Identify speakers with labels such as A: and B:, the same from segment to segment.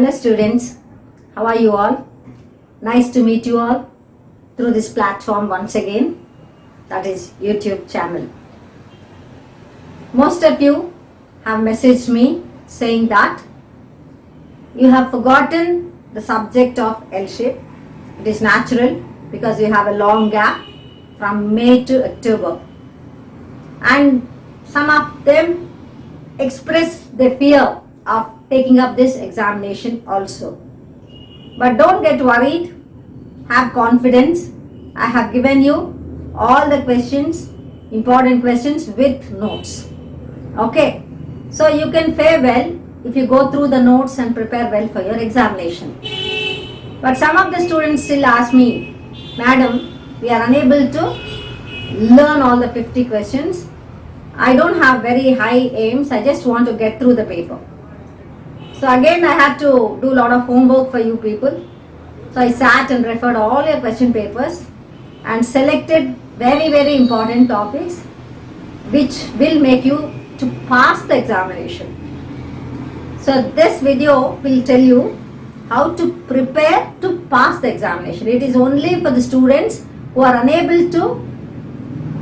A: Hello students, how are you all? Nice to meet you all through this platform once again, that is YouTube channel. Most of you have messaged me saying that you have forgotten the subject of L-shape. It is natural because you have a long gap from May to October, and some of them express their fear of taking up this examination also. But don't get worried, have confidence. I have given you all the questions, important questions with notes. Okay, so you can fare well if you go through the notes and prepare well for your examination. But some of the students still ask me, Madam, we are unable to learn all the 50 questions. I don't have very high aims, I just want to get through the paper. So again I had to do a lot of homework for you people. So I sat and referred all your question papers and selected very important topics which will make you to pass the examination. So this video will tell you how to prepare to pass the examination. It is only for the students who are unable to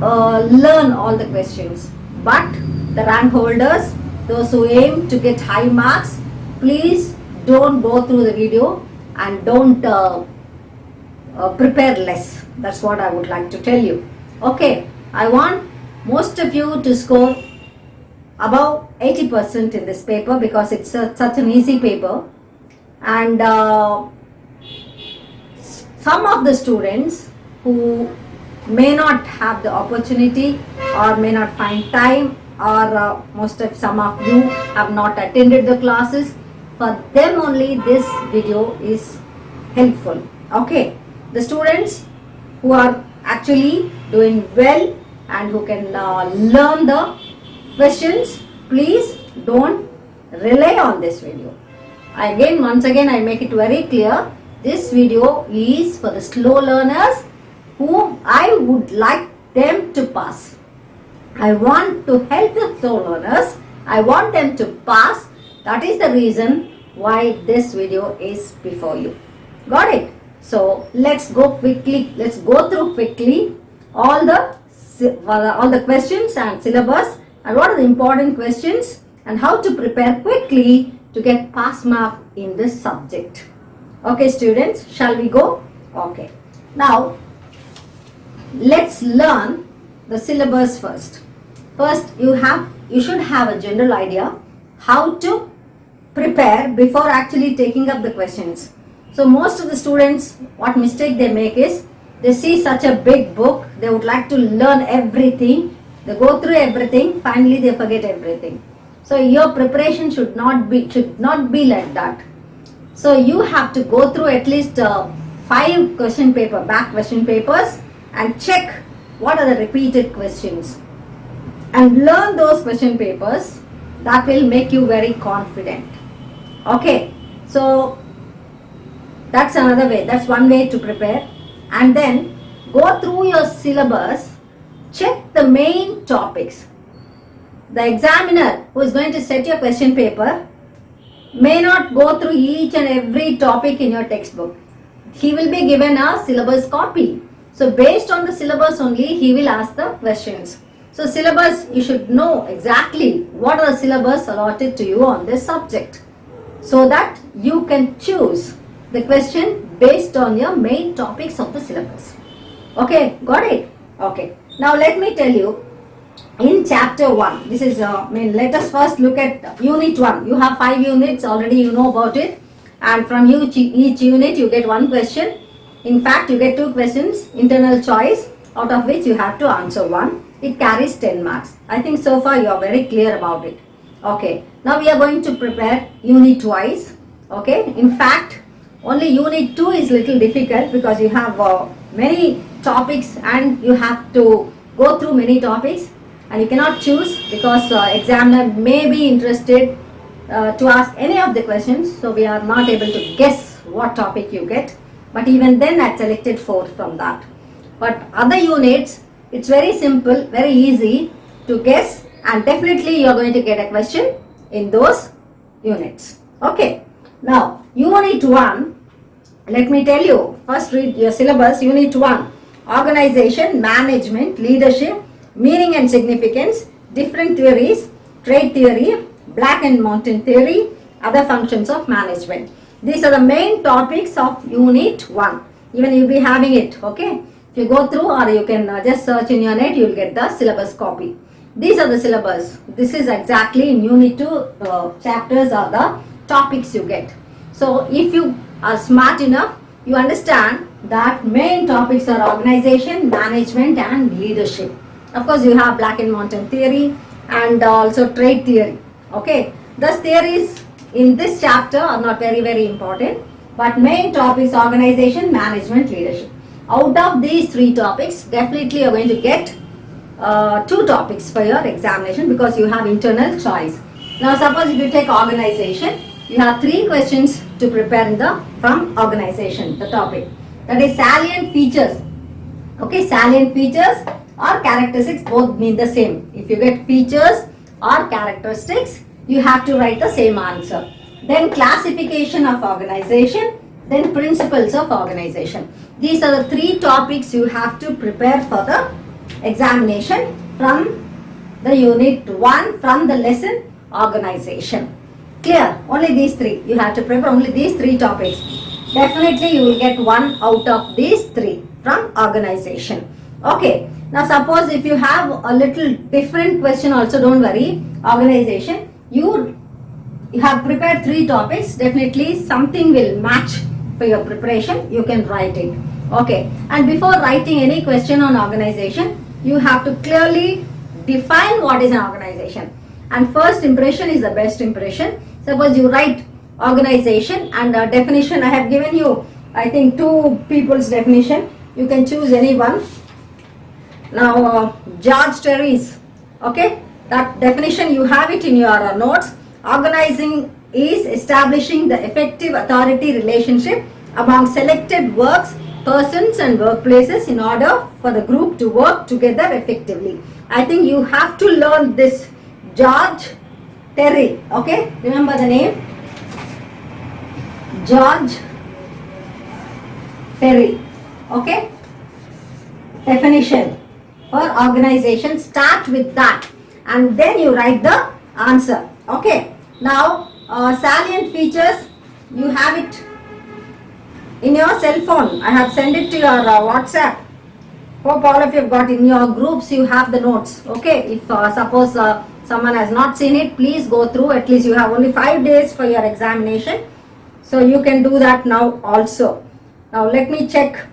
A: learn all the questions. But the rank holders, those who aim to get high marks, please don't go through the video and don't prepare less. That's what I would like to tell you. Okay, I want most of you to score above 80% in this paper because it's such an easy paper. And some of the students who may not have the opportunity or may not find time, or some of you have not attended the classes, for them only this video is helpful. Okay, the students who are actually doing well and who can learn the questions, please don't rely on this video. Once again I make it very clear, this video is for the slow learners whom I would like them to pass. I want to help the slow learners. I want them to pass. That is the reason why this video is before you. Got it? So let's go quickly. Let's go through quickly all the questions and syllabus and what are the important questions and how to prepare quickly to get pass mark in this subject. Okay students, shall we go? Okay. Now let's learn the syllabus first. First you should have a general idea how to prepare before actually taking up the questions. So most of the students, what mistake they make is they see such a big book, they would like to learn everything, they go through everything, finally they forget everything. So your preparation should not be like that. So you have to go through at least 5 question paper, back question papers, and check what are the repeated questions and learn those question papers. That will make you very confident. Okay, so that's another way, that's one way to prepare. And then go through your syllabus, check the main topics. The examiner who is going to set your question paper may not go through each and every topic in your textbook. He will be given a syllabus copy. So based on the syllabus only, he will ask the questions. So syllabus, you should know exactly what are the syllabus allotted to you on this subject, so that you can choose the question based on your main topics of the syllabus. Okay, got it? Okay. Now let me tell you, in chapter 1, this is, let us first look at unit 1. You have 5 units, already you know about it. And from each unit you get 1 question. In fact, you get 2 questions, internal choice, out of which you have to answer 1. It carries 10 marks. I think so far you are very clear about it. Okay, now we are going to prepare unit wise. Okay, in fact, only unit 2 is little difficult because you have many topics and you have to go through many topics and you cannot choose because examiner may be interested to ask any of the questions. So we are not able to guess what topic you get. But even then I selected 4 from that. But other units, it's very simple, very easy to guess, and definitely you are going to get a question in those units. Okay. Now, Unit 1, let me tell you, first read your syllabus. Unit 1, Organization, Management, Leadership, Meaning and Significance, Different Theories, Trade Theory, Black and Mountain Theory, Other Functions of Management. These are the main topics of Unit 1. Even you'll be having it, okay? If you go through, or you can just search in your net, you'll get the syllabus copy. These are the syllabus. This is exactly in Unit 2 chapters are the topics you get. So if you are smart enough, you understand that main topics are organization, management and leadership. Of course, you have Black and Mountain theory and also trade theory. Okay, thus theories in this chapter are not very important, but main topics organization, management, leadership. Out of these 3 topics, definitely you are going to get 2 topics for your examination because you have internal choice. Now suppose if you take organization, you have 3 questions to prepare from organization, the topic. That is salient features. Okay, salient features or characteristics both mean the same. If you get features or characteristics, you have to write the same answer. Then classification of organization, then principles of organization. These are the 3 topics you have to prepare for the examination from the Unit 1 from the lesson organization. Clear? Only these 3. You have to prepare only these 3 topics. Definitely you will get 1 out of these 3 from organization. Okay. Now suppose if you have a little different question also, don't worry. Organization, you have prepared 3 topics. Definitely something will match for your preparation. You can write it. Okay. And before writing any question on organization, you have to clearly define what is an organization. And first impression is the best impression. Suppose you write organization and the definition I have given you, I think 2 people's definition. You can choose any one. Now George Terry's, okay, that definition you have it in your notes. Organizing is establishing the effective authority relationship among selected works, persons and workplaces in order for the group to work together effectively. I think you have to learn this George Terry, okay, remember the name, George Terry, okay. Definition for organization, start with that and then you write the answer. Okay, now salient features, you have it in your cell phone. I have sent it to your WhatsApp. Hope all of you have got in your groups, you have the notes. Okay, if suppose someone has not seen it, please go through. At least you have only 5 days for your examination, so you can do that now also. Now let me check.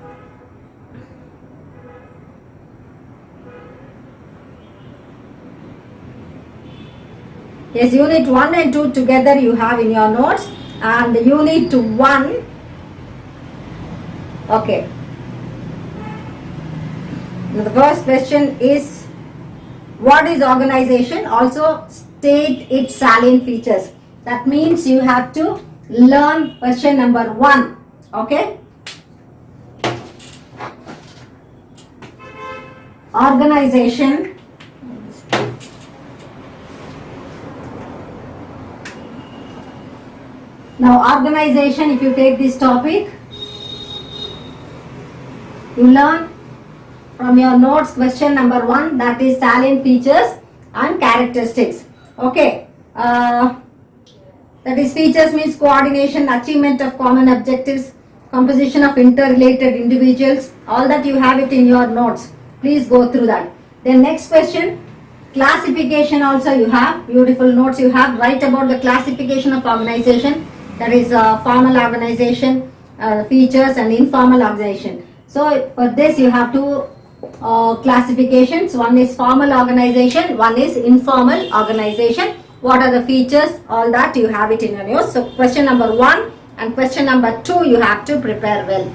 A: Yes, Unit 1 and 2 together you have in your notes, and Unit 1, okay. Now the first question is, what is organization? Also state its salient features. That means you have to learn question number 1, okay. Organization. Now organization, if you take this topic, you learn from your notes question number 1, that is salient features and characteristics. Okay, that is features means coordination, achievement of common objectives, composition of interrelated individuals, all that you have it in your notes. Please go through that. Then next question, classification also you have, beautiful notes you have. Write about the classification of organization, that is formal organization, features and informal organization. So for this you have 2 classifications. One is formal organization, one is informal organization. What are the features? All that you have it in your notes. So question number 1 and question number 2 you have to prepare well.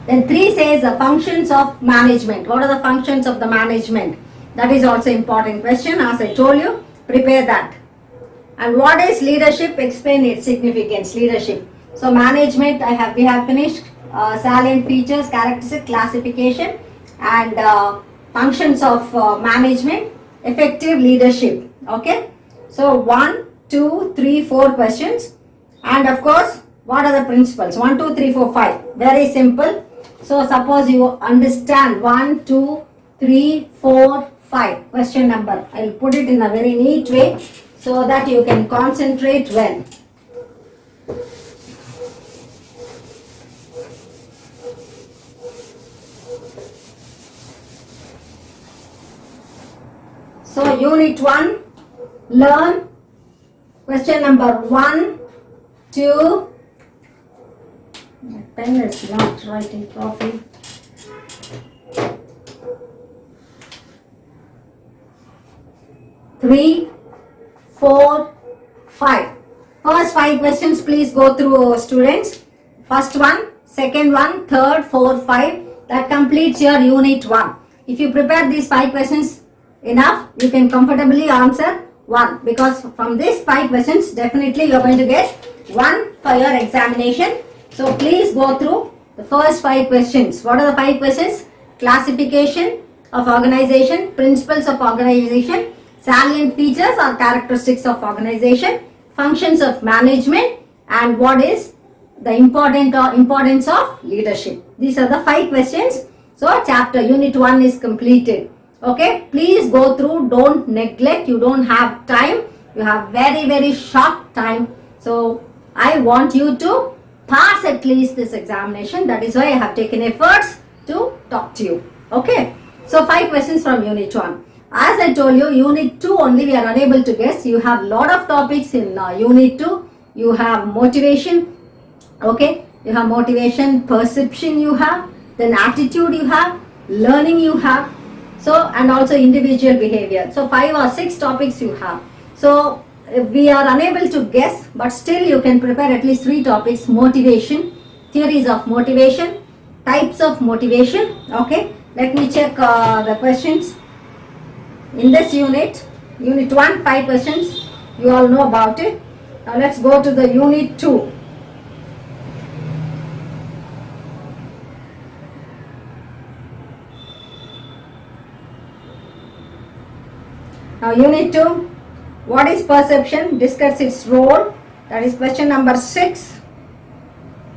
A: Then 3 says the functions of management. What are the functions of the management? That is also important question. As I told you, prepare that. And what is leadership? Explain its significance. Leadership. So management, we have finished. Salient features, characteristic, classification and functions of management, effective leadership. Okay. So 1, 2, 3, 4 questions. And of course, what are the principles? 1, 2, 3, 4, 5. Very simple. So suppose you understand 1, 2, 3, 4, 5. Question number. I will put it in a very neat way so that you can concentrate well. So unit 1, learn. Question number 1, 2. My pen is not writing properly. 3, 4, 5. First 5 questions please go through, students. First one, second one, third, 4, 5. That completes your unit 1. If you prepare these 5 questions enough, you can comfortably answer 1, because from these 5 questions definitely you are going to get 1 for your examination. So please go through the first 5 questions. What are the 5 questions? Classification of organization, principles of organization, salient features or characteristics of organization, functions of management, and what is the importance of leadership. These are the 5 questions. So chapter unit 1 is completed. Okay, please go through, don't neglect. You don't have time, you have very short time. So I want you to pass at least this examination. That is why I have taken efforts to talk to you. Okay, so 5 questions from unit 1. As I told you, unit 2 only we are unable to guess. You have lot of topics in unit 2. You have motivation, okay, you have motivation, perception you have, then attitude you have, learning you have, so and also individual behavior. So 5 or 6 topics you have. So we are unable to guess, but still you can prepare at least 3 topics: motivation, theories of motivation, types of motivation. Okay, let me check the questions in this unit. Unit 1, 5 questions, you all know about it. Now let's go to the unit 2. Now unit 2, what is perception? Discuss its role. That is question number 6,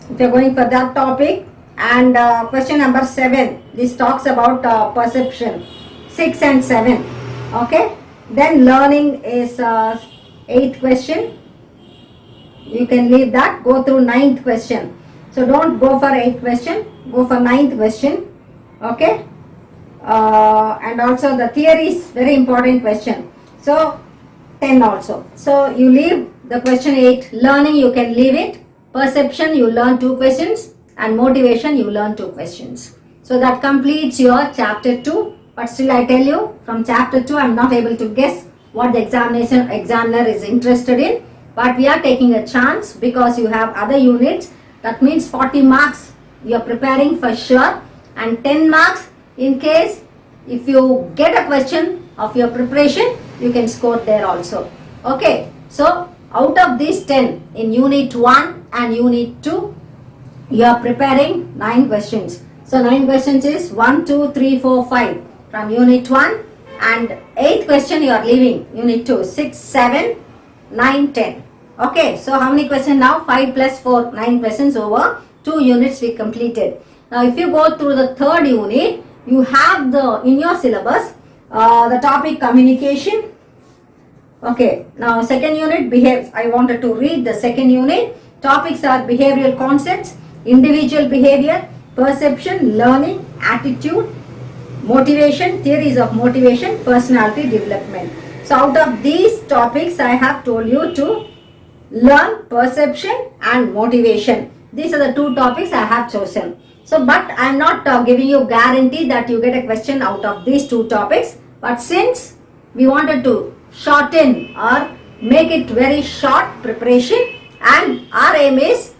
A: if you are going for that topic. And question number 7, this talks about perception. 6 and 7. Okay, then learning is 8th question. You can leave that, go through 9th question. So don't go for 8th question, go for 9th question. Okay, and also the theory is very important question. So 10 also. So you leave the question 8. Learning you can leave it. Perception you learn 2 questions, and motivation you learn 2 questions. So that completes your chapter 2. But still I tell you, from chapter 2 I am not able to guess what the examiner is interested in. But we are taking a chance because you have other units. That means 40 marks you are preparing for sure, and 10 marks in case if you get a question of your preparation, you can score there also. Okay, so out of these 10 in unit 1 and unit 2, you are preparing 9 questions. So 9 questions is 1, 2, 3, 4, 5 from unit 1, and 8th question you are leaving unit 2, 6, 7, 9, 10. Okay, so how many questions now? 5 plus 4, 9 questions over 2 units we completed. Now if you go through the 3rd unit, you have in your syllabus the topic communication. Okay, now 2nd unit behaves. I wanted to read the 2nd unit. Topics are behavioral concepts, individual behavior, perception, learning, attitude, motivation, theories of motivation, personality development. So out of these topics I have told you to learn perception and motivation. These are the 2 topics I have chosen. So but I am not giving you guarantee that you get a question out of these 2 topics. But since we wanted to shorten or make it very short preparation, and our aim is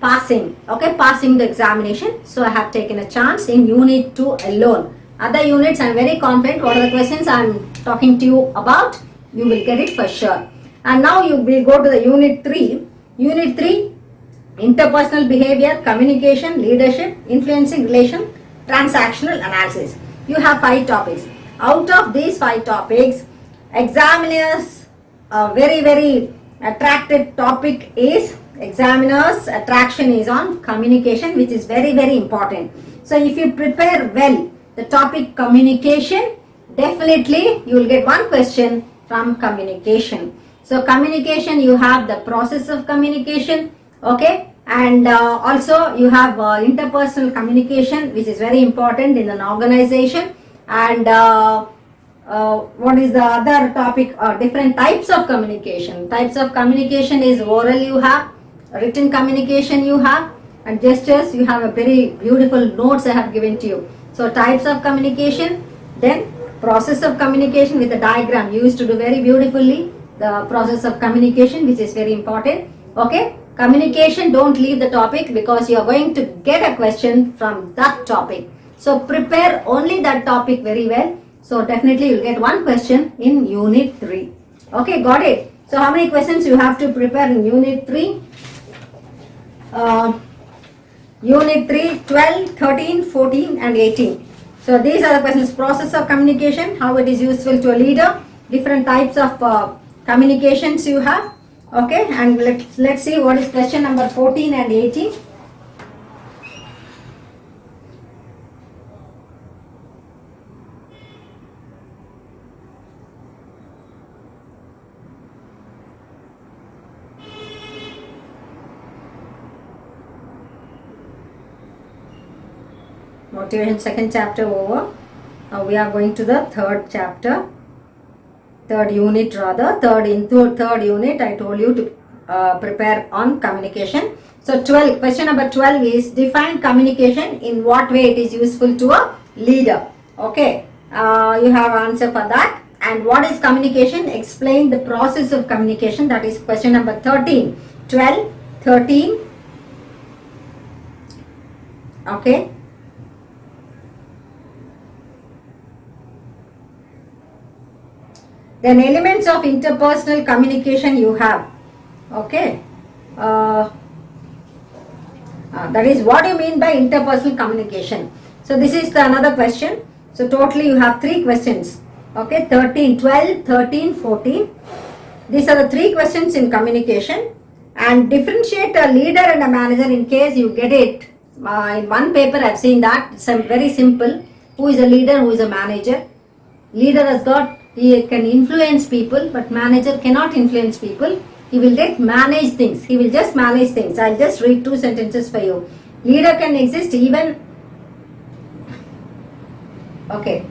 A: passing, okay, passing the examination. So I have taken a chance in unit 2 alone. Other units I am very confident what are the questions I am talking to you about, you will get it for sure. And now you will go to the unit 3. Unit 3, interpersonal behavior, communication, leadership, influencing relation, transactional analysis. You have 5 topics. Out of these 5 topics, examiners very attracted topic is examiner's attraction is on communication, which is very, very important. So if you prepare well the topic communication, definitely you will get one question from communication. So communication, you have the process of communication, okay, and also you have interpersonal communication, which is very important in an organization, and what is the other topic? Different types of communication. Types of communication is oral you have, written communication you have, and gestures you have. A very beautiful notes I have given to you. So types of communication, then process of communication with a diagram you used to do very beautifully. The process of communication, which is very important. Okay, communication, don't leave the topic because you are going to get a question from that topic. So prepare only that topic very well. So definitely you'll get one question in unit 3. Okay, got it. So how many questions you have to prepare in unit 3? Unit 3, 12, 13, 14 and 18. So these are the questions. Process of communication, how it is useful to a leader. Different types of communications you have. Okay, and let's see what is question number 14 and 18. Motivation second chapter over. Now we are going to the third chapter, third unit rather, third unit. I told you to prepare on communication. So 12, question number 12 is define communication, in what way it is useful to a leader. Okay, you have answer for that. And what is communication? Explain the process of communication. That is question number 13, 12, 13. Okay. Then elements of interpersonal communication you have. Okay. That is what you mean by interpersonal communication. So this is the another question. So totally you have 3 questions. Okay, 13, 12, 13, 14. These are the 3 questions in communication. And differentiate a leader and a manager in case you get it. In one paper I have seen that. It's very simple. Who is a leader, who is a manager? Leader has got, he can influence people, but manager cannot influence people. He will just manage things. He will just manage things. I'll just read 2 sentences for you. Leader can exist even, okay,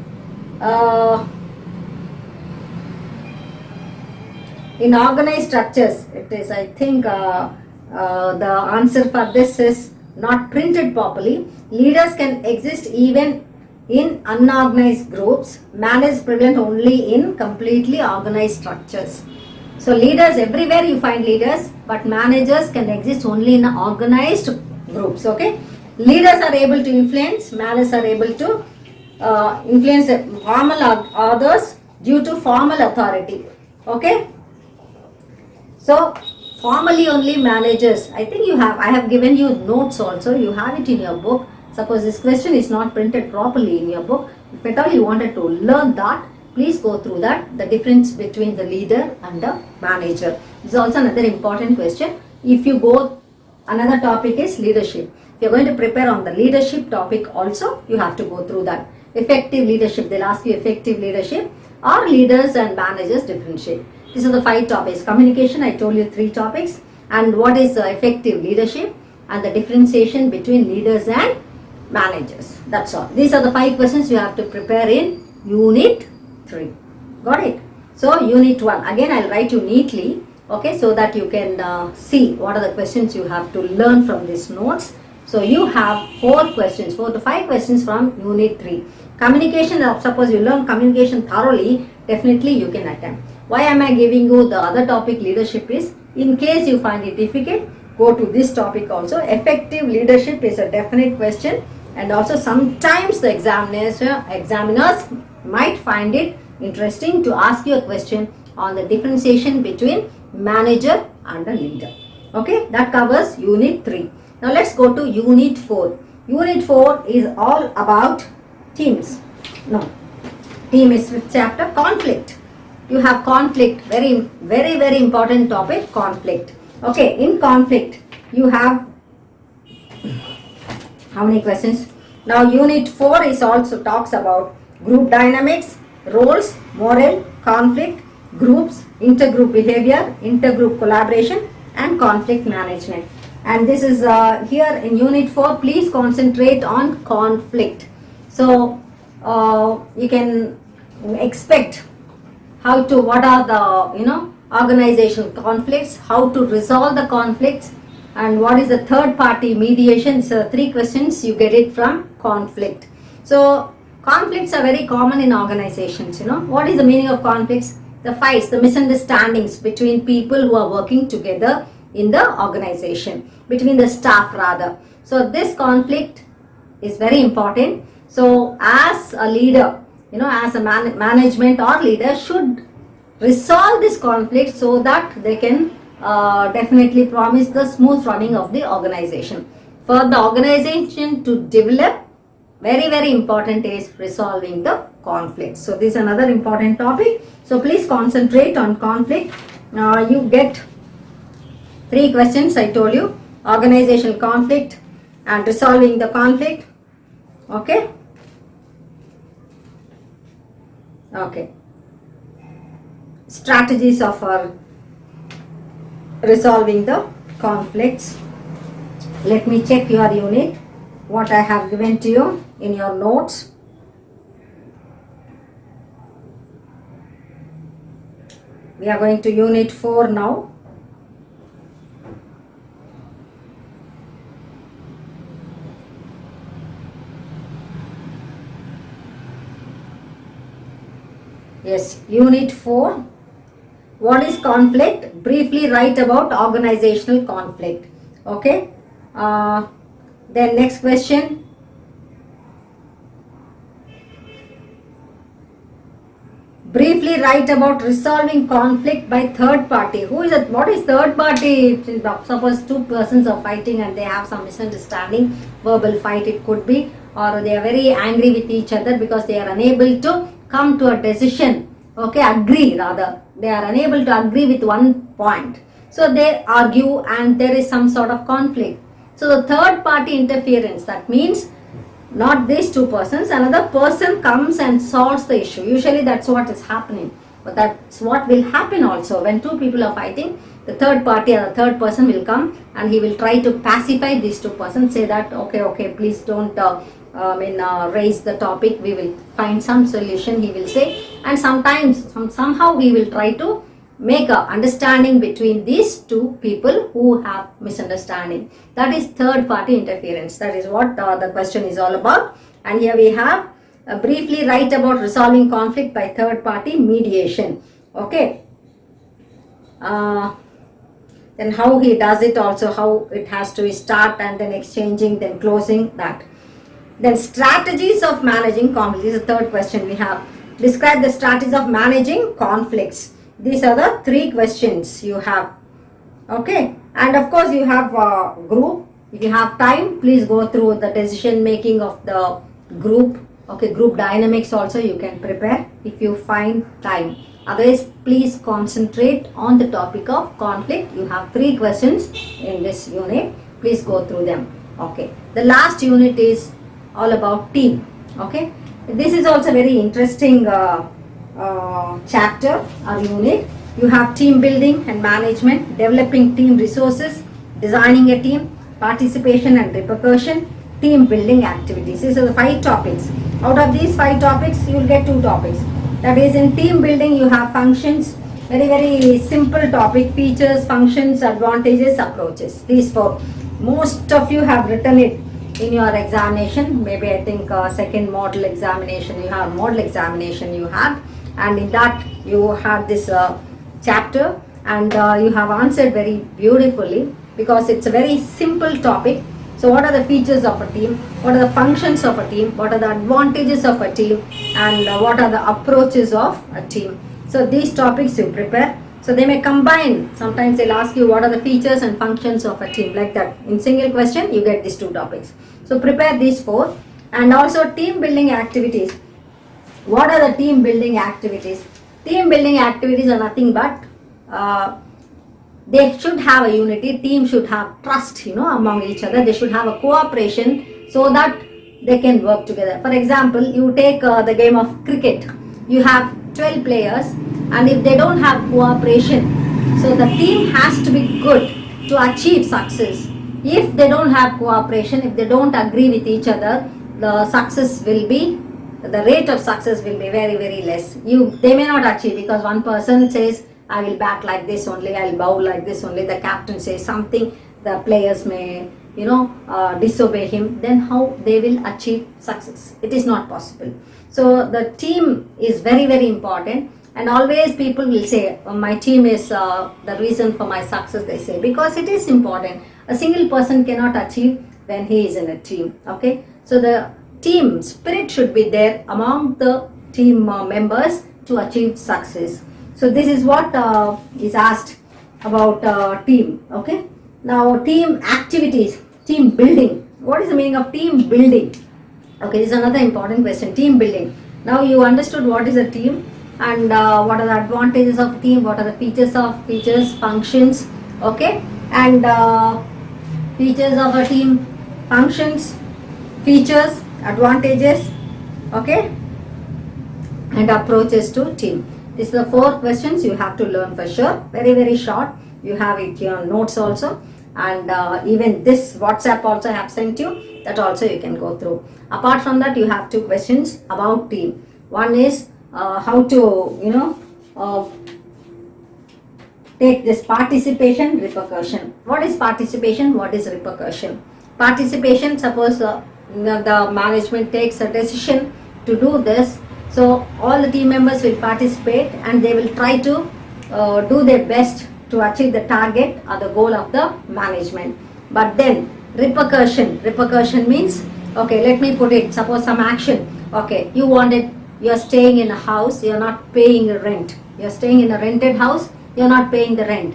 A: in organized structures. It is, I think, the answer for this is not printed properly. Leaders can exist even in unorganized groups. Manage prevalent only in completely organized structures. So leaders, everywhere you find leaders, but managers can exist only in organized groups. Okay, leaders are able to influence, managers are able to influence formal others due to formal authority. Okay, so formally only managers. I think you have, I have given you notes also, you have it in your book. Suppose this question is not printed properly in your book, if at all you wanted to learn that, please go through that, the difference between the leader and the manager. This is also another important question. If you go, another topic is leadership. If you are going to prepare on the leadership topic also, you have to go through that. Effective leadership, they'll ask you effective leadership or leaders and managers differentiate. These are the 5 topics. Communication, I told you 3 topics. And what is effective leadership and the differentiation between leaders and managers. That's all. These are the 5 questions you have to prepare in unit 3. Got it? So unit 1, again I'll write you neatly, okay, so that you can see what are the questions you have to learn from these notes. So you have 4 questions, 4 to 5 questions from unit 3. Communication, suppose you learn communication thoroughly, definitely you can attempt. Why am I giving you the other topic leadership is, in case you find it difficult, go to this topic also. Effective leadership is a definite question, and also sometimes the examiners might find it interesting to ask you a question on the differentiation between manager and a leader. Okay, that covers unit 3. Now let's go to unit 4. Unit 4 is all about teams. No, team is 5th chapter, conflict. You have conflict, very important topic, conflict. Okay, in conflict, you have how many questions? Now, unit 4 is also talks about group dynamics, roles, moral, conflict, groups, intergroup behavior, intergroup collaboration, and conflict management. And this is here in unit 4. Please concentrate on conflict. So, you can expect how to, what are the organizational conflicts, how to resolve the conflicts, and what is the third party mediation. So 3 questions you get it from conflict. So conflicts are very common in organizations. What is the meaning of conflicts? The fights, the misunderstandings between people who are working together in the organization, between the staff rather. So this conflict is very important. So as a leader, as a management or leader should resolve this conflict so that they can definitely promise the smooth running of the organization. For the organization to develop, very important is resolving the conflict. So this is another important topic. So please concentrate on conflict. You get 3 questions I told you: organizational conflict and resolving the conflict. Okay. Strategies of resolving the conflicts. Let me check your unit, what I have given to you in your notes. We are going to unit 4 now. Yes, unit 4. What is conflict? Briefly write about organizational conflict. Okay. Then next question. Briefly write about resolving conflict by third party. Who is it? What is third party? Suppose 2 persons are fighting and they have some misunderstanding, verbal fight it could be, or they are very angry with each other because they are unable to come to a decision. Okay, agree rather. They are unable to agree with one point. So they argue and there is some sort of conflict. So the third party interference, that means not these 2 persons, another person comes and solves the issue. Usually that's what is happening. But that's what will happen also. When 2 people are fighting, the third party or the third person will come and he will try to pacify these 2 persons, say that okay, please don't raise the topic, we will find some solution, he will say. And sometimes somehow he will try to make a understanding between these 2 people who have misunderstanding. That is third party interference. That is what the question is all about. And here we have briefly write about resolving conflict by third party mediation. Okay. Then how he does it also, how it has to start and then exchanging, then closing that. Then strategies of managing conflicts. This is the third question we have. Describe the strategies of managing conflicts. These are the 3 questions you have. Okay. And of course you have a group. If you have time, please go through the decision making of the group. Okay, group dynamics also you can prepare if you find time. Otherwise, please concentrate on the topic of conflict. You have 3 questions in this unit. Please go through them. Okay. The last unit is all about team. Okay. This is also very interesting chapter or unit. You have team building and management, developing team resources, designing a team, participation and repercussion, team building activities. These are the 5 topics. Out of these 5 topics, you will get 2 topics. That is, in team building, you have functions, very simple topic: features, functions, advantages, approaches. These 4. Most of you have written it in your examination. Maybe I think second model examination you have, and in that you had this chapter, and you have answered very beautifully because it's a very simple topic. So what are the features of a team, what are the functions of a team, what are the advantages of a team, and what are the approaches of a team. So these topics you prepare. So they may combine. Sometimes they'll ask you what are the features and functions of a team, like that. In single question you get these 2 topics. So prepare these 4. And also team building activities. What are the team building activities? Team building activities are nothing but they should have a unity. Team should have trust, among each other. They should have a cooperation so that they can work together. For example, you take the game of cricket. You have 12 players, and if they don't have cooperation, so the team has to be good to achieve success. If they don't have cooperation, if they don't agree with each other, the rate of success will be very, very less. They may not achieve, because one person says, I will bat like this only, I will bowl like this only. The captain says something, the players may, disobey him. Then how they will achieve success? It is not possible. So the team is very, very important. And always people will say, my team is the reason for my success, they say, because it is important. A single person cannot achieve when he is in a team. Okay, so the team spirit should be there among the team members to achieve success. So this is what is asked about team. Okay, now team activities, team building. What is the meaning of team building? Okay, this is another important question. Team building. Now you understood what is a team, and what are the advantages of team, what are the features, functions. Okay, and features of a team, functions, features, advantages, okay, and approaches to team. These are the 4 questions you have to learn for sure. Very, very short. You have it in your notes also, and even this WhatsApp also I have sent you, that also you can go through. Apart from that, you have 2 questions about team. One is how to take this participation, repercussion. What is participation? What is repercussion? Participation, suppose the management takes a decision to do this, so all the team members will participate and they will try to do their best to achieve the target or the goal of the management. But then repercussion means, okay, let me put it, suppose some action. Okay, you are staying in a house, you are not paying rent. You are staying in a rented house, you are not paying the rent.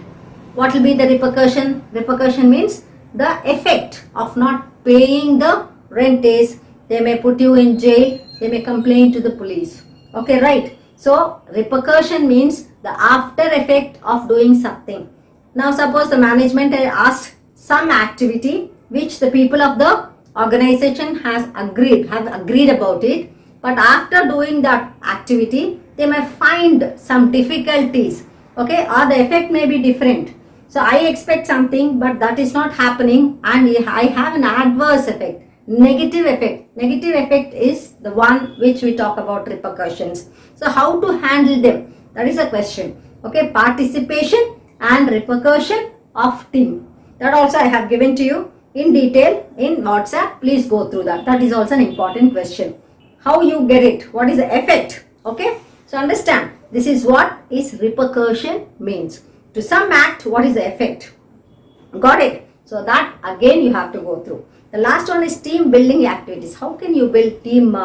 A: What will be the repercussion? Repercussion means the effect of not paying the rent is, they may put you in jail, they may complain to the police. Okay, right? So repercussion means the after effect of doing something. Now suppose the management has asked some activity which the people of the organization have agreed about it, but after doing that activity they may find some difficulties, okay, or the effect may be different. So I expect something, but that is not happening, and I have an adverse effect, negative effect. Negative effect is the one which we talk about repercussions. So how to handle them? That is a question. Okay, participation and repercussion of team. That also I have given to you in detail in WhatsApp. Please go through that. That is also an important question. How you get it? What is the effect? Okay, so understand, this is what is repercussion means. To some act, what is the effect? Got it? So that again you have to go through. The last one is team building activities. How can you build team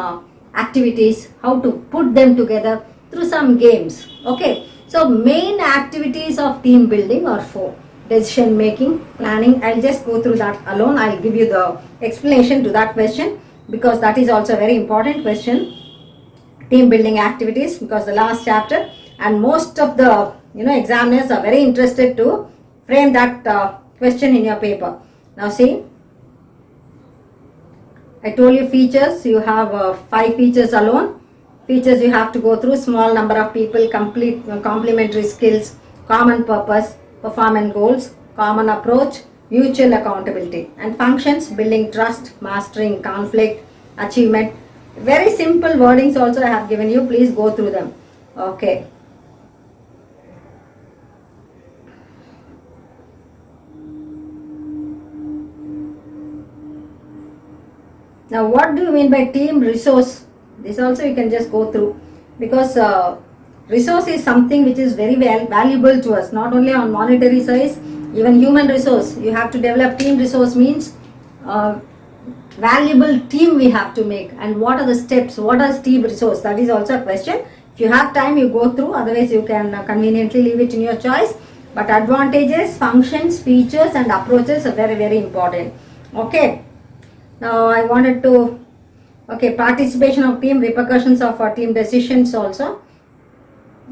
A: activities? How to put them together through some games? Okay, so main activities of team building are 4. Decision making, planning. I'll just go through that alone. I'll give you the explanation to that question, because that is also a very important question. Team building activities, because the last chapter, and most of the examiners are very interested to frame that question in your paper. Now see, I told you features. You have 5 features alone. Features you have to go through: small number of people, complementary skills, common purpose, performance goals, common approach, mutual accountability. And functions: building trust, mastering conflict, achievement. Very simple wordings also I have given you. Please go through them. Okay. Now what do you mean by team resource? This also you can just go through, because resource is something which is very valuable to us, not only on monetary size, even human resource. You have to develop team resource means valuable team we have to make. And what are the steps? What is team resource? That is also a question. If you have time, you go through, otherwise you can conveniently leave it in your choice. But advantages, functions, features and approaches are very, very important. Okay. Now I wanted to, okay, participation of team, repercussions of team decisions also.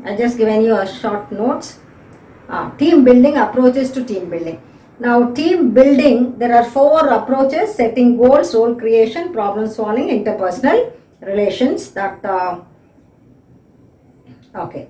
A: I just given you a short notes. Team building, approaches to team building. Now, team building, there are 4 approaches: setting goals, role creation, problem solving, interpersonal relations. Okay.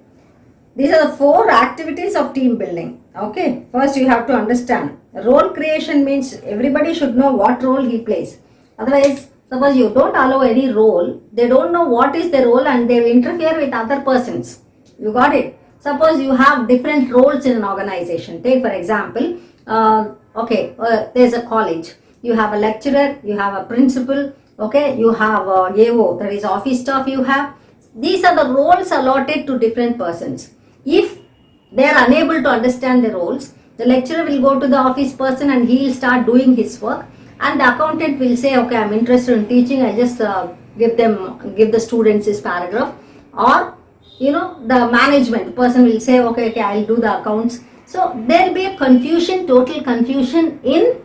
A: These are the 4 activities of team building. Okay. First, you have to understand. Role creation means everybody should know what role he plays. Otherwise, suppose you don't allow any role, they don't know what is the role and they will interfere with other persons. You got it? Suppose you have different roles in an organization. Take for example, there's a college. You have a lecturer, you have a principal, okay, you have a AO, that is office staff you have. These are the roles allotted to different persons. If they are unable to understand the roles, the lecturer will go to the office person and he will start doing his work, and the accountant will say, okay, I'm interested in teaching, I just give the students this paragraph. Or the management person will say, okay, I'll do the accounts. So there will be a confusion, total confusion in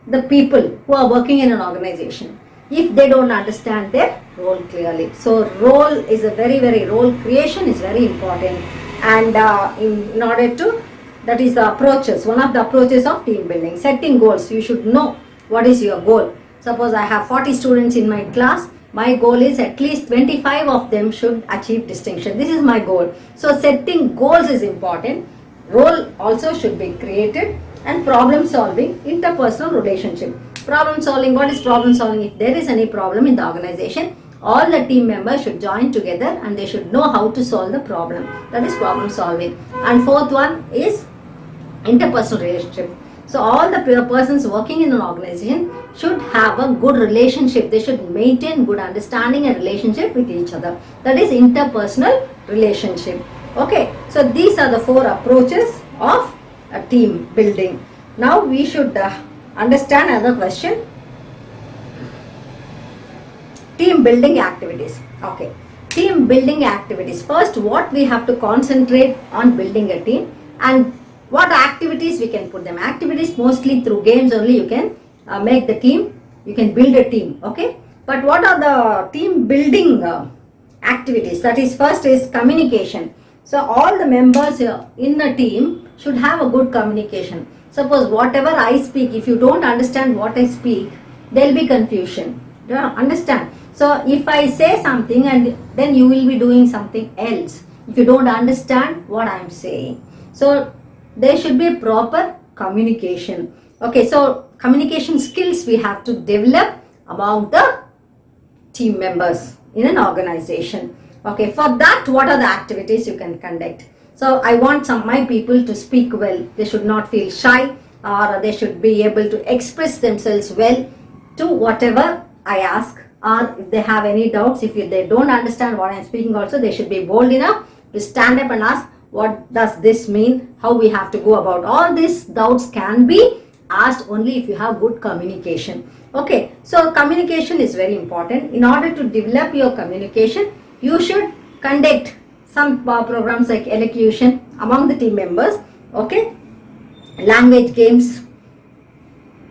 A: the people who are working in an organization if they don't understand their role clearly. So role is role creation is very important, and in order to, that is the approaches, one of the approaches of team building. Setting goals, you should know what is your goal. Suppose I have 40 students in my class, my goal is at least 25 of them should achieve distinction. This is my goal. So setting goals is important. Role also should be created, and problem solving, interpersonal relationship. Problem solving, what is problem solving? If there is any problem in the organization, all the team members should join together and they should know how to solve the problem. That is problem solving. And fourth one is interpersonal relationship. So all the persons working in an organization should have a good relationship. They should maintain good understanding and relationship with each other. That is interpersonal relationship. Okay, so these are the 4 approaches of a team building. Now we should understand another question. Team building activities. Okay, team building activities. First, what we have to concentrate on building a team, and what activities we can put them. Activities mostly through games only you can make the team, you can build a team. Okay, but what are the team building activities? That is, first is communication. So all the members in a team should have a good communication. Suppose whatever I speak, if you don't understand what I speak, there will be confusion. Do you understand? So if I say something and then you will be doing something else if you don't understand what I am saying. So there should be a proper communication. Okay, so communication skills we have to develop among the team members in an organization. Okay, for that, what are the activities you can conduct? So I want my people to speak well. They should not feel shy, or they should be able to express themselves well to whatever I ask. Or if they have any doubts, if they don't understand what I am speaking also, they should be bold enough to stand up and ask, what does this mean? How we have to go about? All these doubts can be asked only if you have good communication. Okay, so communication is very important. In order to develop your communication, you should conduct some programs like elocution among the team members. Okay, language games,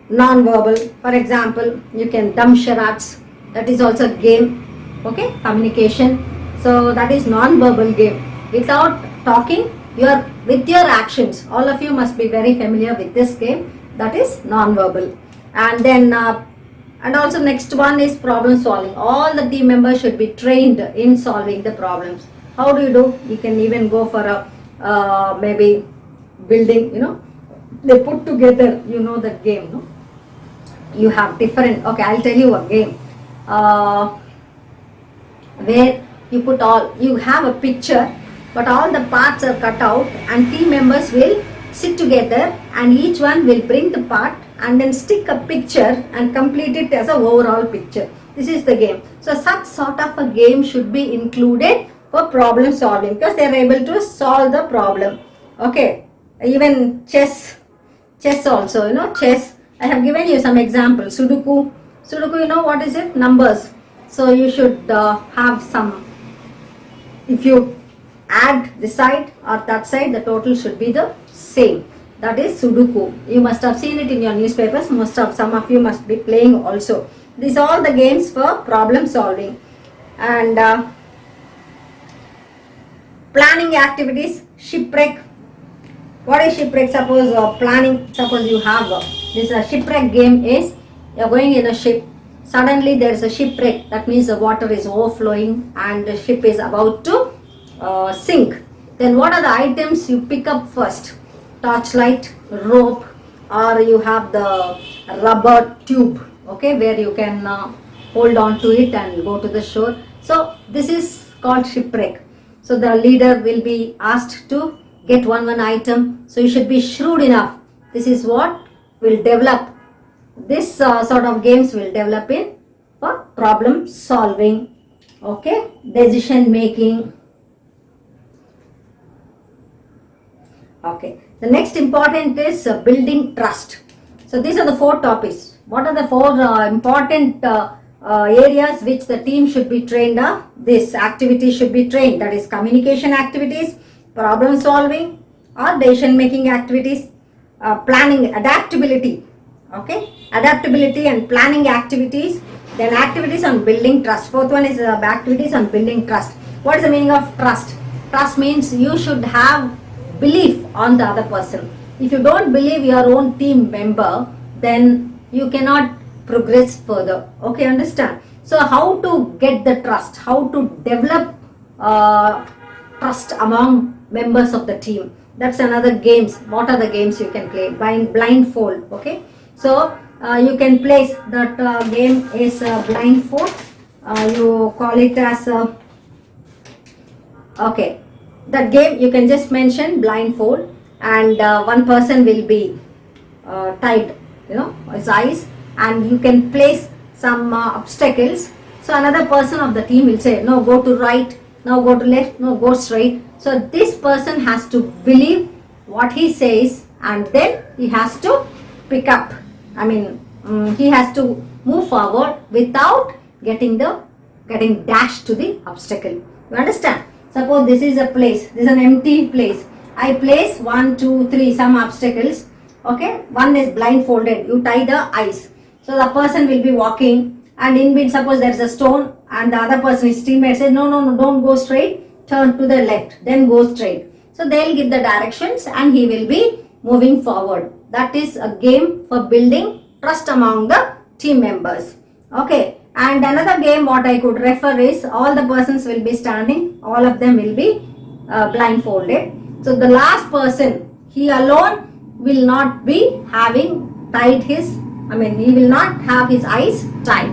A: non-verbal. For example, you can dumb charades. That is also a game. Okay, communication. So that is non-verbal game. Without talking, with your actions. All of you must be very familiar with this game. That is non-verbal. And then and also next one is problem solving. All the team members should be trained in solving the problems. How do? You can even go for a maybe building, they put together, that game, no? You have different, okay, I'll tell you a game where you have a picture, but all the parts are cut out, and team members will sit together and each one will bring the part and then stick a picture and complete it as an overall picture. This is the game. So such sort of a game should be included for problem solving, because they are able to solve the problem. Okay, even chess also, chess. I have given you some examples. Sudoku, what is it? Numbers. So you should have some, if you add this side or that side, the total should be the same. That is Sudoku. You must have seen it in your newspapers. Some of you must be playing also. These are all the games for problem solving. And planning activities, shipwreck. What is shipwreck? Suppose planning, suppose you have this shipwreck game is you are going in a ship. Suddenly there is a shipwreck. That means the water is overflowing and the ship is about to sink. Then what are the items you pick up first? Torchlight, rope, or you have the rubber tube, okay, where you can hold on to it and go to the shore. So this is called shipwreck. So the leader will be asked to get one item. So you should be shrewd enough. This is what will develop. This sort of games will develop in for problem solving, okay, decision making. Okay, the next important is building trust. So these are the 4 topics. What are the 4 important areas which the team should be trained on? This activity should be trained. That is communication activities, problem solving or decision making activities, planning, adaptability. Okay, adaptability and planning activities. Then activities on building trust. 4th one is activities on building trust. What is the meaning of trust? Trust means you should have belief on the other person. If you don't believe your own team member, then you cannot progress further. Okay, understand? So how to get the trust, how to develop trust among members of the team. That's another games. What are the games you can play? Blindfold. Okay, so you can place that game is blindfold. You call it as okay, that game you can just mention blindfold, and one person will be tied, his eyes, and you can place some obstacles. So another person of the team will say, no, go to right, now go to left, no, go straight. So this person has to believe what he says, and then he has to pick up. He has to move forward without getting dashed to the obstacle. You understand? Suppose this is a place, this is an empty place. I place 1, 2, 3 some obstacles. Okay, one is blindfolded. You tie the eyes. So the person will be walking, and in between, suppose there is a stone, and the other person, his teammate says, no, don't go straight, turn to the left, then go straight. So they'll give the directions and he will be moving forward. That is a game for building trust among the team members. Okay. And another game what I could refer is all the persons will be standing, all of them will be blindfolded. So the last person, he alone will not be having tied his, he will not have his eyes tied.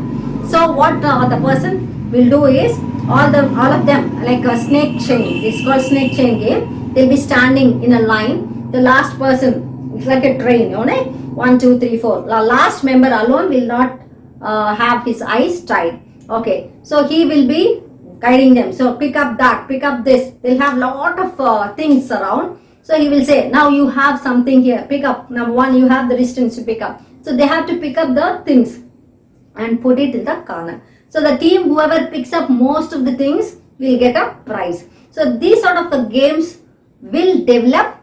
A: So what the person will do is all of them like a snake chain. It's called snake chain game. They'll be standing in a line. The last person, it's like a train, 1, 2, 3, 4. The last member alone will not have his eyes tied. Okay, so he will be guiding them. So pick up that, pick up this. They'll have lot of things around. So he will say, now you have something here, pick up. Number 1, you have the distance to pick up. So they have to pick up the things and put it in the corner. So the team, whoever picks up most of the things will get a prize. So these sort of the games will develop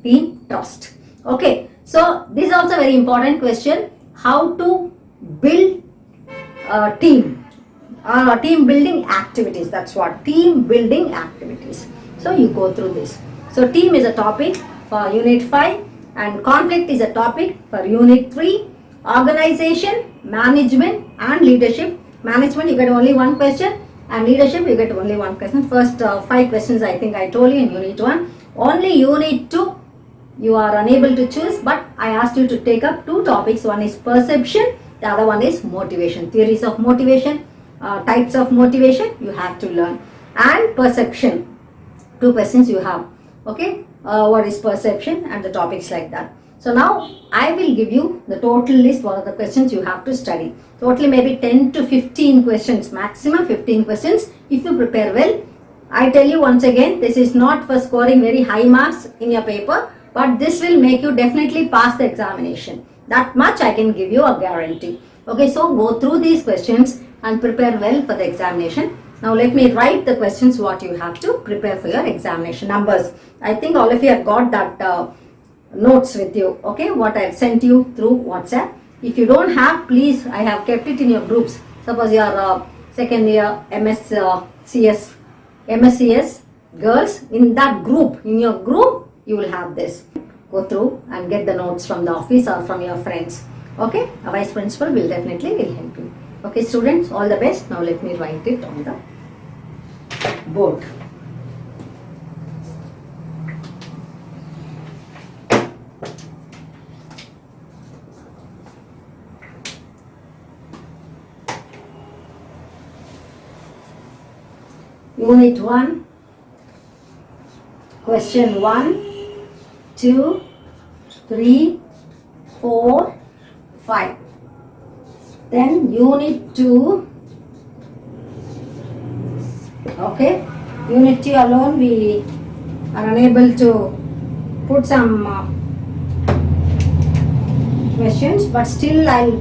A: team trust. Okay, so this is also a very important question. How to build a team, team building activities. That's what team building activities. So you go through this. So team is a topic for unit 5 and conflict is a topic for unit 3. Organization, management and leadership. Management you get only 1 question and leadership you get only 1 question. First 5 questions I think I told you in unit 1. Only unit 2 you are unable to choose, but I asked you to take up 2 topics. One is perception, the other one is motivation. Theories of motivation, types of motivation you have to learn, and perception. 2 questions you have. Okay, what is perception and the topics like that. So now I will give you the total list. What are the questions you have to study? Totally maybe 10 to 15 questions, maximum 15 questions if you prepare well. I tell you once again, this is not for scoring very high marks in your paper, but this will make you definitely pass the examination. That much I can give you a guarantee. Okay, so go through these questions and prepare well for the examination. Now let me write the questions what you have to prepare for your examination. Numbers. I think all of you have got that notes with you. Okay, what I have sent you through WhatsApp. If you don't have, please, I have kept it in your groups. Suppose you are second year MSCS girls, in that group, in your group, you will have this. Go through and get the notes from the office or from your friends. Okay, a vice principal will definitely will help you. Okay, students, all the best. Now let me write it on the board. Unit 1, question 1, 2, 3, 4, 5. Then unit 2, okay, unit 2 alone we are unable to put some questions, but still I'll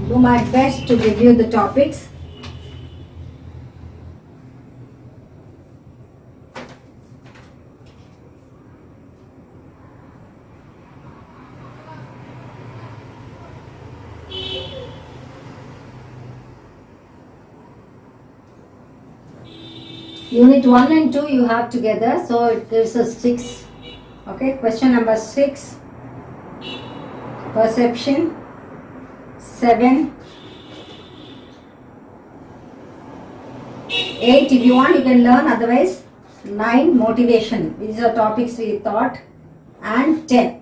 A: do my best to give you the topics. Unit 1 and 2 you have together, so it gives us 6. Okay, question number 6, perception. 7, 8 if you want you can learn, otherwise 9, motivation. These are topics we thought, and 10.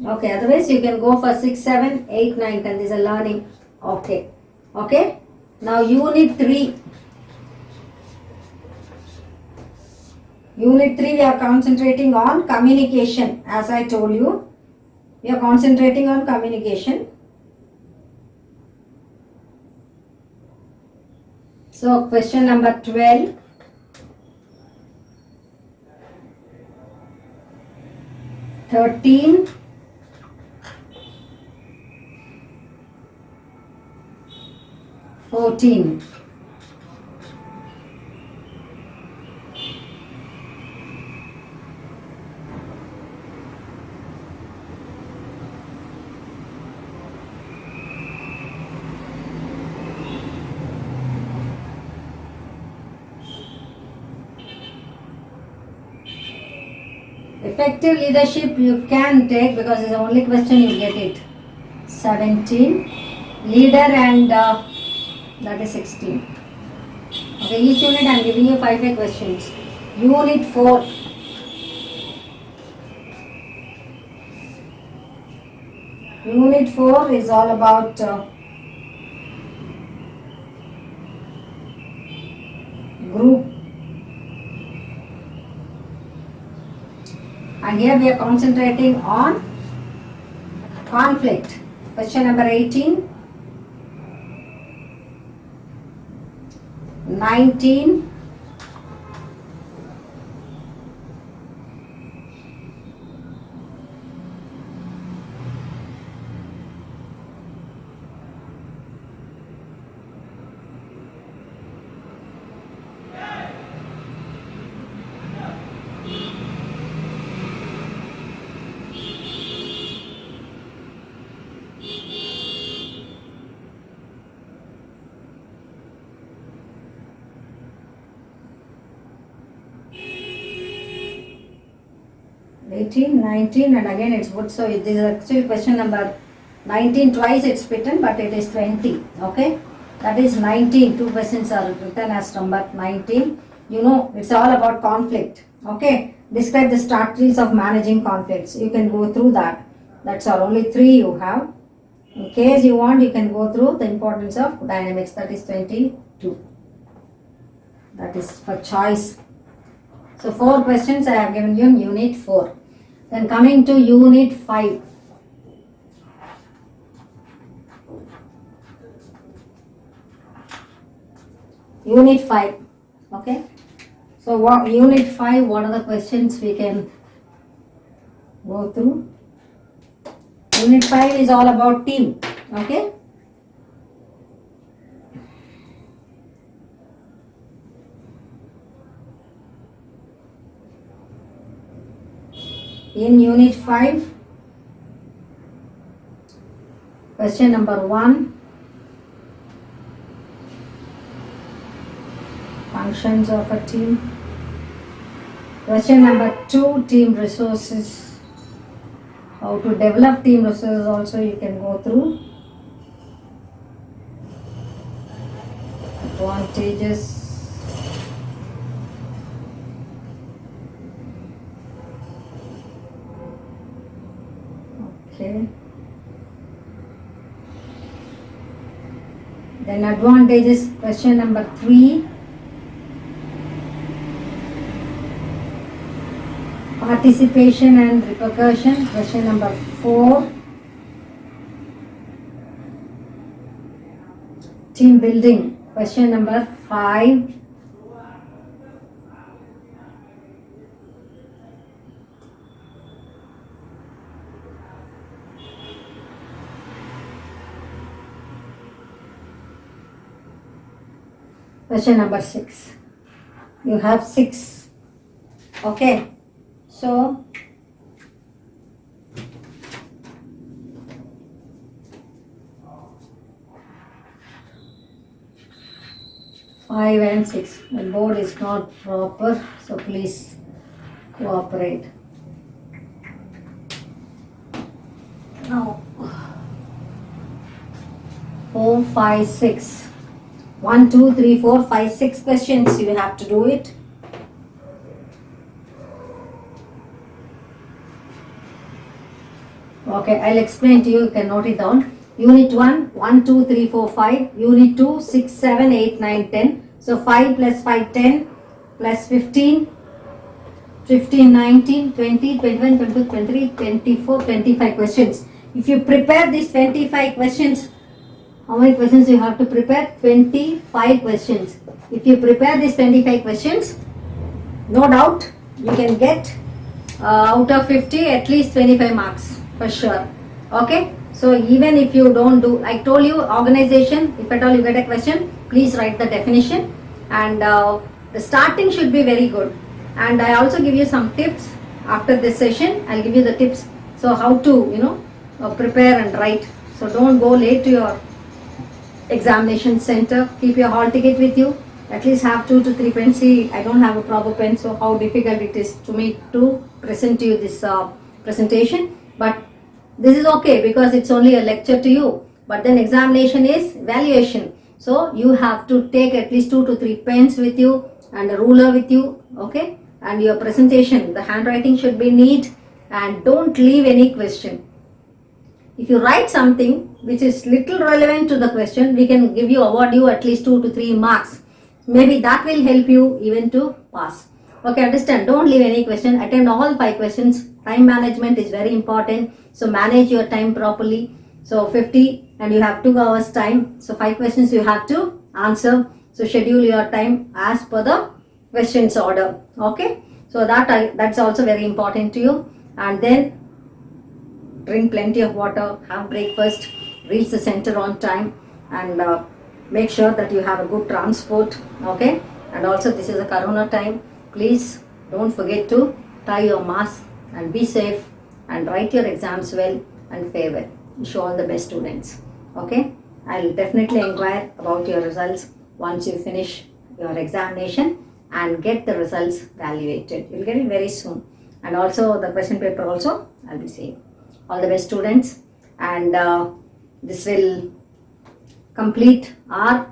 A: Okay, otherwise you can go for 6, 7, 8, 9, 10. These are learning. Okay, okay. Now unit 3. Unit 3 we are concentrating on communication. As I told you, we are concentrating on communication. So question number 12. 13. 14. Effective leadership you can take because it's the only question you get it. 17. Leader and that is 16. Okay, each unit I am giving you 5 questions. Unit 4. Unit 4 is all about group. And here we are concentrating on conflict. Question number 18, 19, 18, 19, and again it's good. So this is actually question number 19, twice it's written, but it is 20. Okay, that is 19. 2 questions are written as number 19. You know, it's all about conflict. Okay, describe the strategies of managing conflicts. You can go through that. That's all. Only 3 you have. In case you want, you can go through the importance of dynamics. That is 22. That is for choice. So 4 questions I have given you in unit 4. Then coming to unit 5. Unit 5. Okay. So what unit 5, what are the questions we can go through? Unit 5 is all about team. Okay. In unit 5, question number 1, functions of a team. Question number 2, team resources. How to develop team resources also you can go through. Advantages. Okay. Then advantages, question number 3. Participation and repercussion, question number 4. Team building, question number 5. Question number 6. You have 6. Okay. So, five and 6. The board is not proper, so please cooperate. Now, 4, 5, 6. 1, 2, 3, 4, 5, 6 questions. You have to do it. Okay, I'll explain to you. You can note it down. Unit 1, 1, 2, 3, 4, 5. Unit 2, 6, 7, 8, 9, 10. So 5 plus 5, 10 plus 15, 15, 19, 20, 21, 22, 23, 24, 25 questions. If you prepare these 25 questions, how many questions you have to prepare? 25 questions. If you prepare these 25 questions, no doubt you can get out of 50 at least 25 marks for sure. Okay, so even if you don't do, I told you, organization, if at all you get a question, please write the definition, and the starting should be very good. And I also give you some tips after this session. I'll give you the tips, so how to prepare and write. So don't go late to your examination center. Keep your hall ticket with you. At least have 2 to 3 pens. See, I don't have a proper pen, so how difficult it is to me to present to you this presentation. But this is okay because it's only a lecture to you. But then examination is evaluation. So you have to take at least 2 to 3 pens with you and a ruler with you. Okay. And your presentation, the handwriting should be neat, and don't leave any question. If you write something which is little relevant to the question, we can award you at least 2 to 3 marks. Maybe that will help you even to pass. Okay, understand? Don't leave any question. Attend all 5 questions. Time management is very important. So manage your time properly. So 50 and you have 2 hours time. So 5 questions you have to answer. So schedule your time as per the questions order. Okay. So that's also very important to you. And then drink plenty of water, have breakfast, reach the center on time, and make sure that you have a good transport. Okay. And also this is a corona time. Please don't forget to tie your mask and be safe and write your exams well and fare well. Wish you all the best, students. Okay. I'll definitely inquire about your results once you finish your examination and get the results evaluated. You'll get it very soon. And also the question paper also I'll be saying. All the best, students, and this will complete our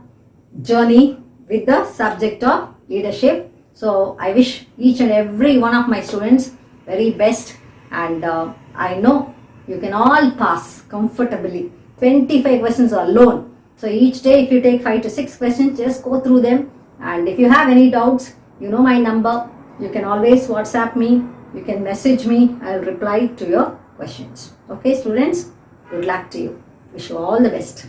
A: journey with the subject of leadership. So I wish each and every one of my students very best, and I know you can all pass comfortably. 25 questions alone. So each day if you take 5 to 6 questions, just go through them, and if you have any doubts, you know my number. You can always WhatsApp me, you can message me, I'll reply to your questions. Okay, students, good luck to you. Wish you all the best.